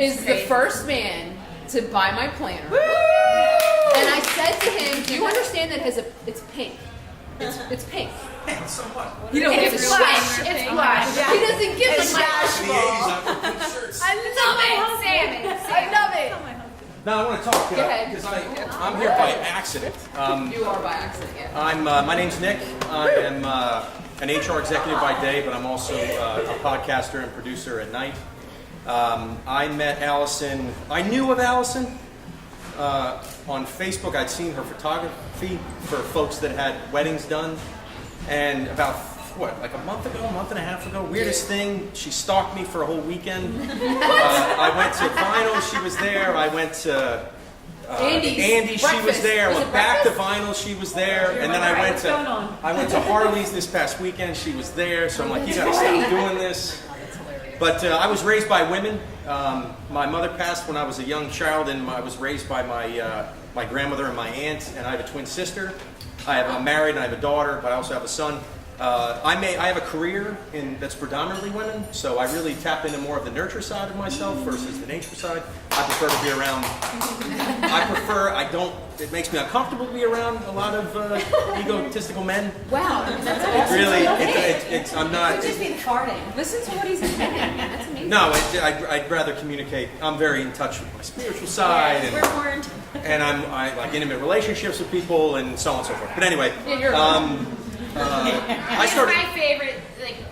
is the first man to buy my planner. Woo! And I said to him, "Do you understand that it's pink? It's pink." Hey, so what? You don't give a It's shit. blush. It's blush. He doesn't give a In the shit. 80s, I wore pink shirts. I love it, Sam. I love it. Now I want to talk Go ahead. because I'm here by accident. You are by accident, yeah. My name's Nick. I am an HR executive by day, but I'm also a podcaster and producer at night. I met Allison. I knew of Allison on Facebook. I'd seen her photography for folks that had weddings done, and about like a month and a half ago, weirdest thing, she stalked me for a whole weekend. I went to Vinyl, she was there. I went to Andy, she was there. I went back to Vinyl, she was there, and then I went to Harley's this past weekend. She was there, so I'm like, you gotta stop doing this. But I was raised by women. My mother passed when I was a young child, and I was raised by my grandmother and my aunt, and I have a twin sister. I'm married, and I have a daughter, but I also have a son. I have a career that's predominantly women, so I really tap into more of the nurture side of myself versus the nature side. I prefer to be around. It makes me uncomfortable to be around a lot of egotistical men. Wow, that's It really, I'm not. Just be farting. Listen to what he's saying. That's amazing. No, I'd rather communicate. I'm very in touch with my spiritual side, We're more into and I like intimate relationships with people, and so on and so forth. But anyway, I started. my favorite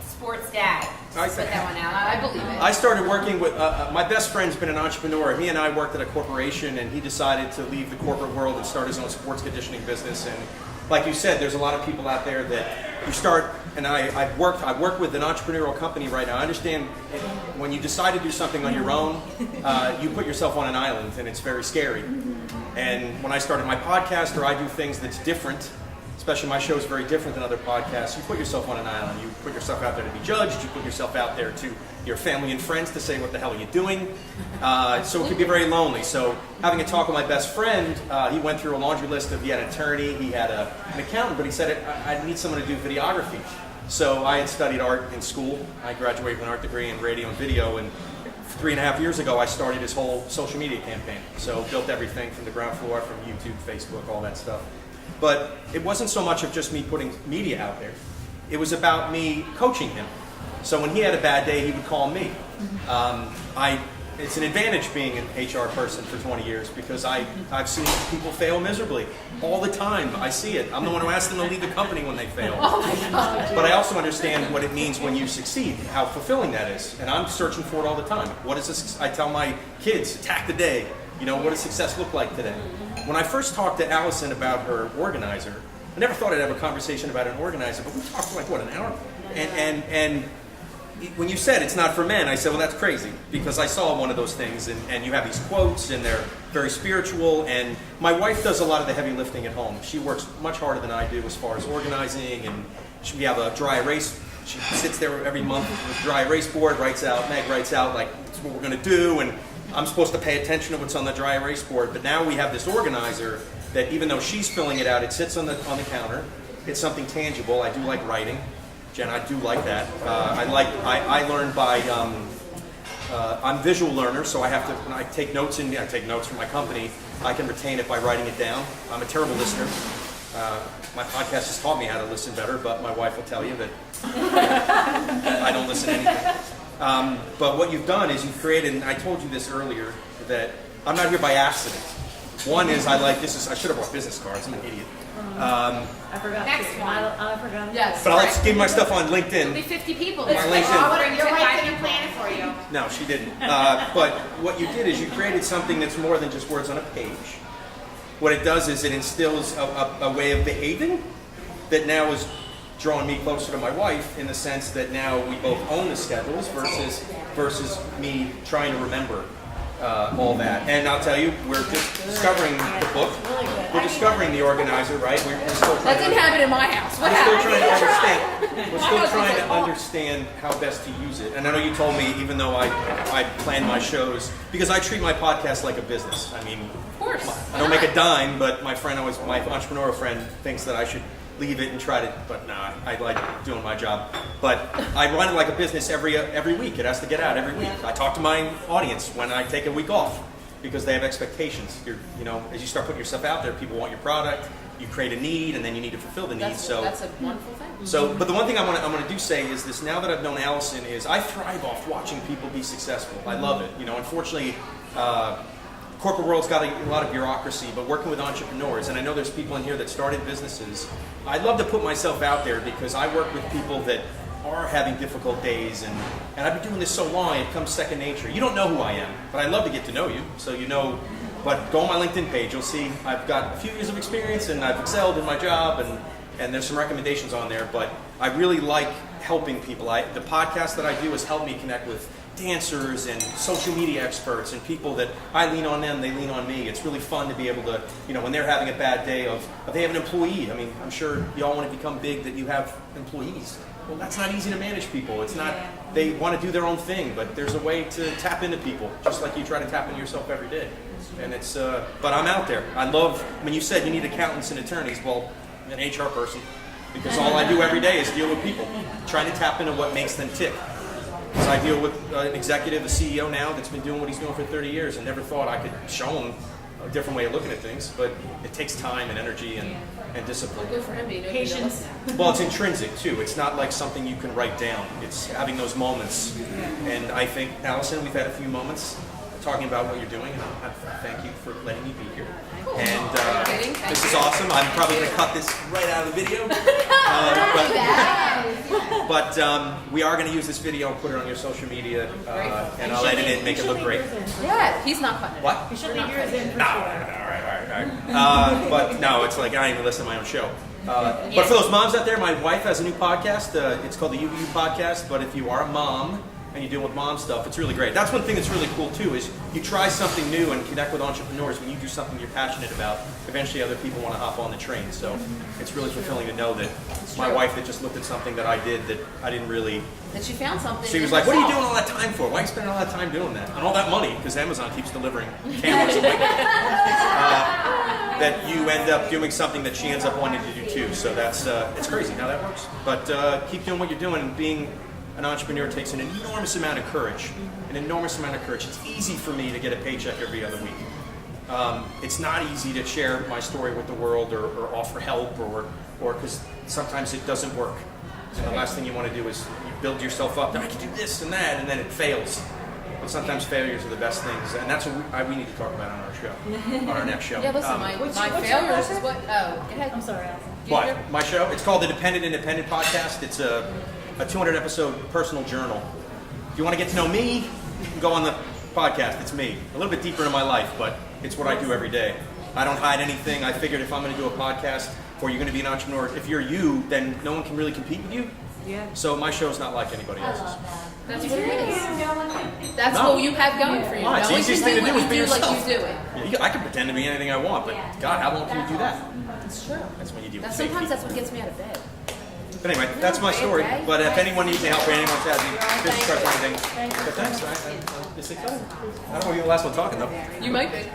sports dad. Just put that one out. I believe it. I started working with my best friend's been an entrepreneur. He and I worked at a corporation, and he decided to leave the corporate world and start his own sports conditioning business. And like you said, there's a lot of people out there that you start. And I work with an entrepreneurial company right now. I understand when you decide to do something on your own, you put yourself on an island, and it's very scary. And when I started my podcast, or I do things that's different. Especially my show is very different than other podcasts. You put yourself on an island. You put yourself out there to be judged. You put yourself out there to your family and friends to say, what the hell are you doing? So it can be very lonely. So having a talk with my best friend, he went through a laundry list of, he had an attorney, he had an accountant, but he said, I need someone to do videography. So I had studied art in school. I graduated with an art degree in radio and video, and 3.5 years ago I started this whole social media campaign. So built everything from the ground floor, from YouTube, Facebook, all that stuff. But it wasn't so much of just me putting media out there. It was about me coaching him. So when he had a bad day, he would call me. It's an advantage being an HR person for 20 years because I've seen people fail miserably all the time. I see it. I'm the one who asks them to leave the company when they fail. Oh my God. But I also understand what it means when you succeed, how fulfilling that is. And I'm searching for it all the time. What is this? I tell my kids, attack the day. What does success look like today? When I first talked to Allison about her organizer, I never thought I'd have a conversation about an organizer, but we talked for an hour? And when you said it's not for men, I said, well, that's crazy, because I saw one of those things, and you have these quotes, and they're very spiritual, and my wife does a lot of the heavy lifting at home. She works much harder than I do as far as organizing, and we have a dry erase. She sits there every month with a dry erase board, Meg writes out, like, this is what we're going to do, and I'm supposed to pay attention to what's on the dry erase board, but now we have this organizer that even though she's filling it out, it sits on the counter. It's something tangible. I do like writing. Jen, I do like that. I learn by, I'm a visual learner, so I have to, when I take notes I take notes from my company, I can retain it by writing it down. I'm a terrible listener. My podcast has taught me how to listen better, but my wife will tell you that I don't listen to anything. But what you've done is you've created, and I told you this earlier, that I'm not here by accident. One is I should have brought business cards, I'm an idiot. I forgot. Next one. I forgot. Yes. But I'll give my stuff on LinkedIn. It'll be 50 people. On LinkedIn. Your wife didn't plan it for you. No, she didn't. But what you did is you created something that's more than just words on a page. What it does is it instills a way of behaving that now is drawing me closer to my wife in the sense that now we both own the schedules versus me trying to remember all that. And I'll tell you, we're just discovering the book. We're discovering the organizer, right? We're still trying That didn't happen in my house. What We're still trying to understand how best to use it. And I know you told me, even though I plan my shows, because I treat my podcast like a business. I mean, Of course. I don't make a dime, but my entrepreneurial friend thinks that I should leave it and try to, but nah, I like doing my job. But I run it like a business every week. It has to get out every week. I talk to my audience when I take a week off because they have expectations. As you start putting yourself out there, people want your product. You create a need, and then you need to fulfill the need. That's a wonderful thing. So, but the one thing I'm gonna do say is this: now that I've known Allison, is I thrive off watching people be successful. I love it. Unfortunately, corporate world's got a lot of bureaucracy, but working with entrepreneurs, and I know there's people in here that started businesses. I love to put myself out there because I work with people that are having difficult days, and I've been doing this so long, it becomes second nature. You don't know who I am, but I love to get to know you, so you know. But go on my LinkedIn page, you'll see I've got a few years of experience, and I've excelled in my job, and there's some recommendations on there. But I really like helping people. The podcast that I do has helped me connect with dancers and social media experts and people that I lean on them, they lean on me. It's really fun to be able to, when they're having a bad day of they have an employee. I mean, I'm sure you all want to become big that you have employees. Well, that's not easy to manage people. It's not, they want to do their own thing, but there's a way to tap into people, just like you try to tap into yourself every day. And it's, but I'm out there. I love, when you said you need accountants and attorneys, well, I'm an HR person, because all I do every day is deal with people, trying to tap into what makes them tick. Because I deal with an executive, a CEO now that's been doing what he's doing for 30 years and never thought I could show him a different way of looking at things, but it takes time and energy and discipline. Good for him, Patience. Well, it's intrinsic too. It's not like something you can write down. It's having those moments. And I think, Allison, we've had a few moments talking about what you're doing, and I thank you for letting me be here. And this is awesome. I'm probably going to cut this right out of the video. But we are going to use this video and put it on your social media, and I'll edit it and make it look great. Yeah, he's not cutting it. What? You should leave yours in for No, sure. all right. But no, it's like I don't even listen to my own show. But for those moms out there, my wife has a new podcast. It's called the UVU Podcast. But if you are a mom and you deal with mom stuff, it's really great. That's one thing that's really cool too, is you try something new and connect with entrepreneurs. When you do something you're passionate about, eventually other people want to hop on the train. So it's really fulfilling to know that my wife that just looked at something that I did that I didn't really... That she found something. She was like, what are you doing all that time for? Why are you spending all that time doing that? And all that money, because Amazon keeps delivering cameras and that you end up doing something that she ends up wanting to do too. So that's it's crazy how that works. But keep doing what you're doing. And being an entrepreneur takes an enormous amount of courage. An enormous amount of courage. It's easy for me to get a paycheck every other week. It's not easy to share my story with the world or offer help or because sometimes it doesn't work. And the last thing you want to do is you build yourself up. I can do this and that, and then it fails. But sometimes failures are the best things, and that's what we need to talk about on our show, on our next show. Yeah, listen, my failures is what. Oh, go ahead. I'm sorry, Allison. What? My show? It's called the Dependent Independent Podcast. It's a 200 episode personal journal. If you want to get to know me, you can go on the podcast. It's me. A little bit deeper into my life, but it's what I do every day. I don't hide anything. I figured if I'm going to do a podcast or you're going to be an entrepreneur, if you're you, then no one can really compete with you. Yeah. So my show's not like anybody else's. That's what it is. That's what you have going for you. It's the easiest thing to do is be yourself. Like you do it. Yeah, I can pretend to be anything I want, but God, how long can you do that? That's true. That's when you deal with Sometimes fake that's what gets me out of bed. But anyway, that's my story. Okay. But if anyone needs any help or anyone wants to ask me business cards or anything, Thank you. but thanks. It's exciting. I don't know if you're the last one talking though. You might be.